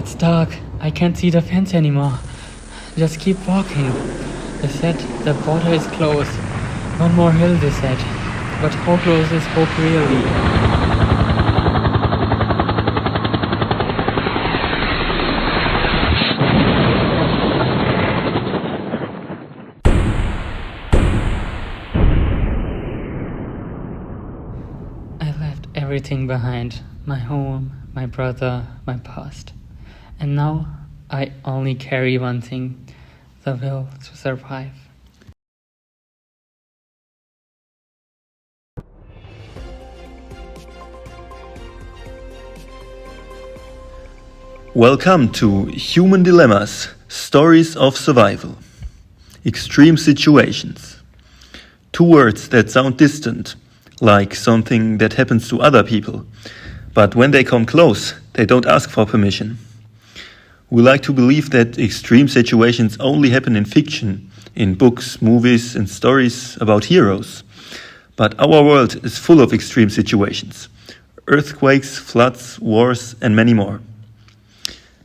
It's dark. I can't see the fence anymore. Just keep walking. They said the border is closed. One more hill, they said. But how close is hope really? I left everything behind. My home, my brother, my past. And now I only carry one thing, the will to survive. Welcome to Human Dilemmas, Stories of Survival. Extreme situations. Two words that sound distant, like something that happens to other people. But when they come close, they don't ask for permission. We like to believe that extreme situations only happen in fiction, in books, movies, and stories about heroes. But our world is full of extreme situations. Earthquakes, floods, wars, and many more.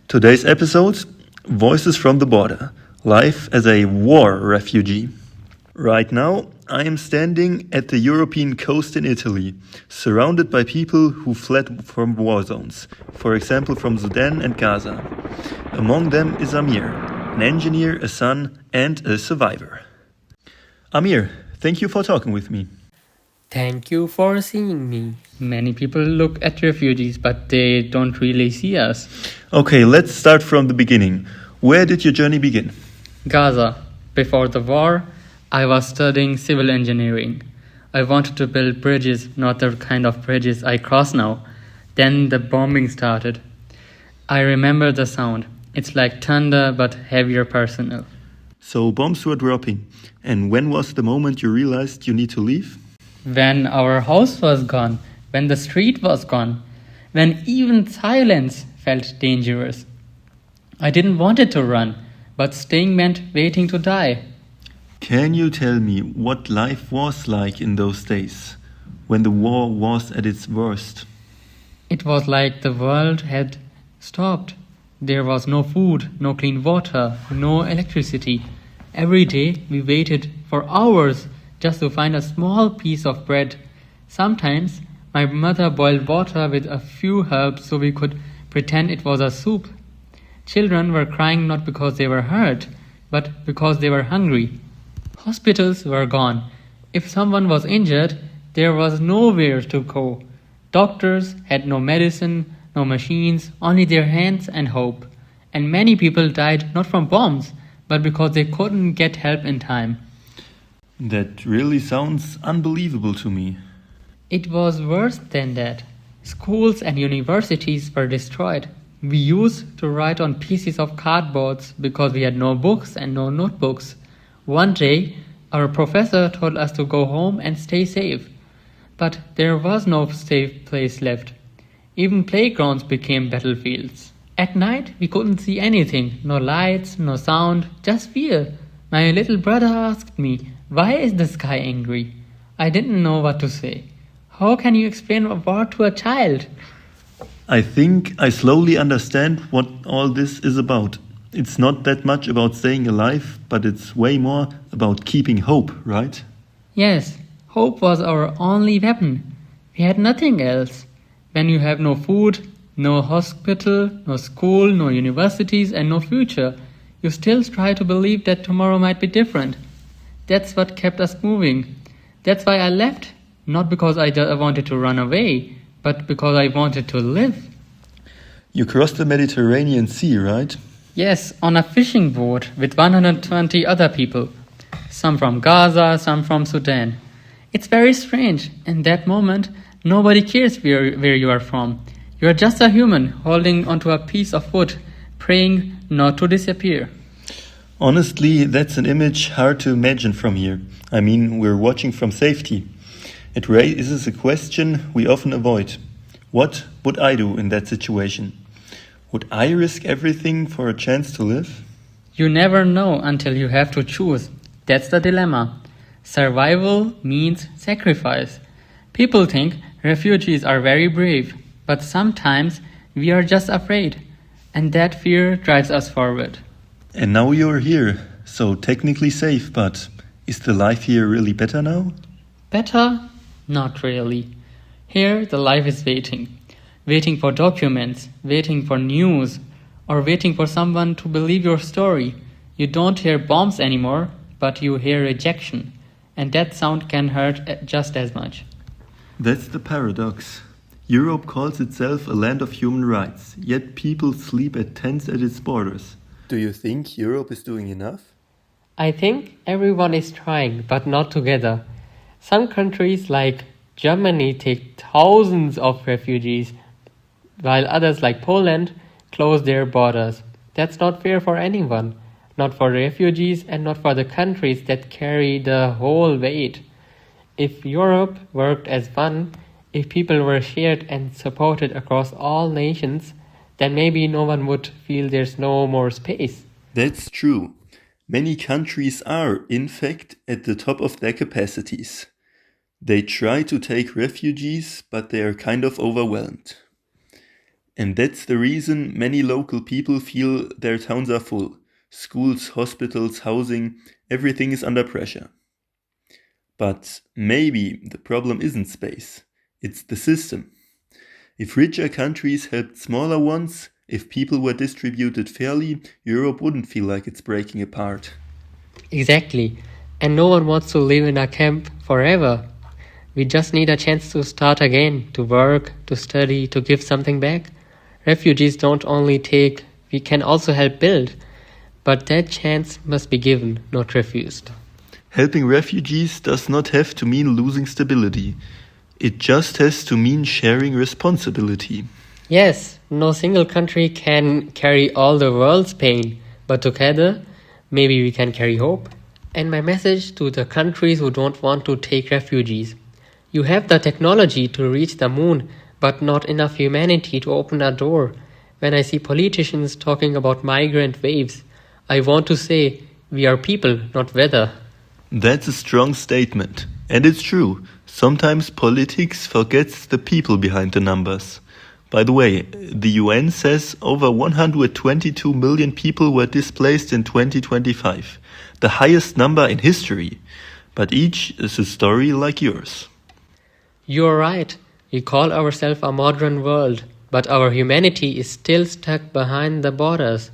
Today's episode, Voices from the Border, life as a war refugee. Right now, I am standing at the European coast in Italy, surrounded by people who fled from war zones, for example from Sudan and Gaza. Among them is Amir, an engineer, a son, and a survivor. Amir, thank you for talking with me. Thank you for seeing me. Many people look at refugees, but they don't really see us. Okay, let's start from the beginning. Where did your journey begin? Gaza. Before the war, I was studying civil engineering. I wanted to build bridges, not the kind of bridges I cross now. Then the bombing started. I remember the sound. It's like thunder, but heavier personnel. So bombs were dropping. And when was the moment you realized you need to leave? When our house was gone, when the street was gone, when even silence felt dangerous. I didn't want it to run, but staying meant waiting to die. Can you tell me what life was like in those days, when the war was at its worst? It was like the world had stopped. There was no food, no clean water, no electricity. Every day we waited for hours just to find a small piece of bread. Sometimes my mother boiled water with a few herbs so we could pretend it was a soup. Children were crying not because they were hurt, but because they were hungry. Hospitals were gone. If someone was injured, there was nowhere to go. Doctors had no medicine, no machines, only their hands and hope. And many people died not from bombs, but because they couldn't get help in time. That really sounds unbelievable to me. It was worse than that. Schools and universities were destroyed. We used to write on pieces of cardboard because we had no books and no notebooks. One day, our professor told us to go home and stay safe. But there was no safe place left. Even playgrounds became battlefields. At night, we couldn't see anything. No lights, no sound, just fear. My little brother asked me, "Why is the sky angry?" I didn't know what to say. How can you explain a war to a child? I think I slowly understand what all this is about. It's not that much about staying alive, but it's way more about keeping hope, right? Yes, hope was our only weapon. We had nothing else. When you have no food, no hospital, no school, no universities, and no future, you still try to believe that tomorrow might be different. That's what kept us moving. That's why I left. Not because I wanted to run away, but because I wanted to live. You crossed the Mediterranean Sea, right? Yes, on a fishing boat with 120 other people. Some from Gaza, some from Sudan. It's very strange. In that moment, nobody cares where you are from. You are just a human holding onto a piece of wood, praying not to disappear. Honestly, that's an image hard to imagine from here. I mean, we're watching from safety. It raises a question we often avoid. What would I do in that situation? Would I risk everything for a chance to live? You never know until you have to choose. That's the dilemma. Survival means sacrifice. People think refugees are very brave, but sometimes we are just afraid. And that fear drives us forward. And now you're here, so technically safe, but is the life here really better now? Better? Not really. Here, the life is waiting for documents, waiting for news, or waiting for someone to believe your story. You don't hear bombs anymore, but you hear rejection, and that sound can hurt just as much. That's the paradox. Europe calls itself a land of human rights, yet people sleep at tents at its borders. Do you think Europe is doing enough? I think everyone is trying, but not together. Some countries like Germany take thousands of refugees, while others like Poland close their borders. That's not fair for anyone, not for refugees and not for the countries that carry the whole weight. If Europe worked as one, if people were shared and supported across all nations, then maybe no one would feel there's no more space. That's true. Many countries are, in fact, at the top of their capacities. They try to take refugees, but they are kind of overwhelmed. And that's the reason many local people feel their towns are full. Schools, hospitals, housing, everything is under pressure. But maybe the problem isn't space, it's the system. If richer countries helped smaller ones, if people were distributed fairly, Europe wouldn't feel like it's breaking apart. Exactly. And no one wants to live in a camp forever. We just need a chance to start again, to work, to study, to give something back. Refugees don't only take, we can also help build. But that chance must be given, not refused. Helping refugees does not have to mean losing stability. It just has to mean sharing responsibility. Yes, no single country can carry all the world's pain, but together, maybe we can carry hope. And my message to the countries who don't want to take refugees. You have the technology to reach the moon, but not enough humanity to open a door. When I see politicians talking about migrant waves, I want to say, we are people, not weather. That's a strong statement. And it's true. Sometimes politics forgets the people behind the numbers. By the way, the UN says over 122 million people were displaced in 2025, the highest number in history. But each is a story like yours. You're right. We call ourselves a modern world, but our humanity is still stuck behind the borders.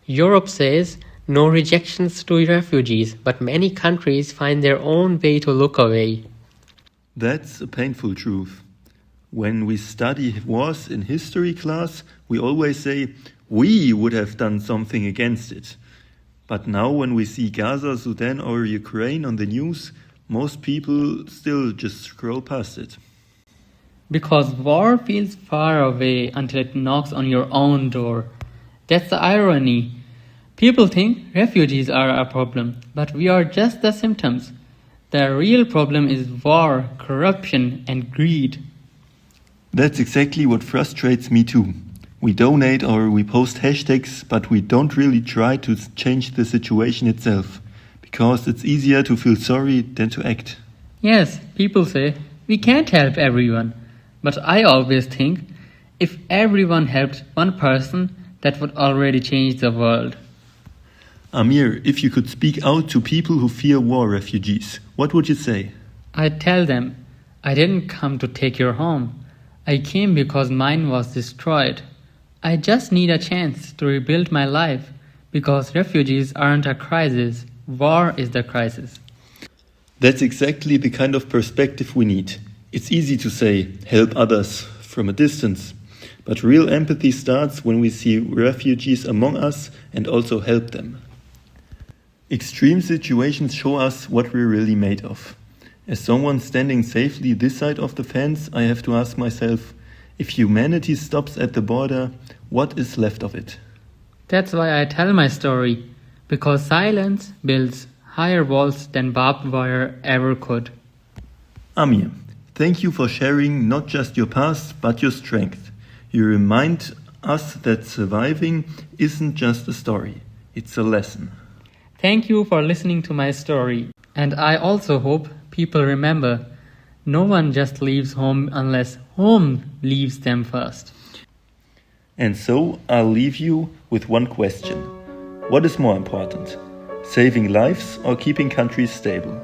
Europe says no rejections to refugees, but many countries find their own way to look away. That's a painful truth. When we study wars in history class, we always say, we would have done something against it. But now when we see Gaza, Sudan or Ukraine on the news, most people still just scroll past it. Because war feels far away until it knocks on your own door. That's the irony. People think refugees are a problem, but we are just the symptoms. The real problem is war, corruption, and greed. That's exactly what frustrates me too. We donate or we post hashtags, but we don't really try to change the situation itself, because it's easier to feel sorry than to act. Yes, people say, we can't help everyone. But I always think, if everyone helped one person, that would already change the world. Amir, if you could speak out to people who fear war refugees, what would you say? I'd tell them, I didn't come to take your home. I came because mine was destroyed. I just need a chance to rebuild my life, because refugees aren't a crisis, war is the crisis. That's exactly the kind of perspective we need. It's easy to say, help others from a distance, but real empathy starts when we see refugees among us and also help them. Extreme situations show us what we're really made of. As someone standing safely this side of the fence, I have to ask myself, if humanity stops at the border, what is left of it? That's why I tell my story, because silence builds higher walls than barbed wire ever could. Amir, thank you for sharing not just your past, but your strength. You remind us that surviving isn't just a story, it's a lesson. Thank you for listening to my story. And I also hope people remember, no one just leaves home unless home leaves them first. And so I'll leave you with one question. What is more important, saving lives or keeping countries stable?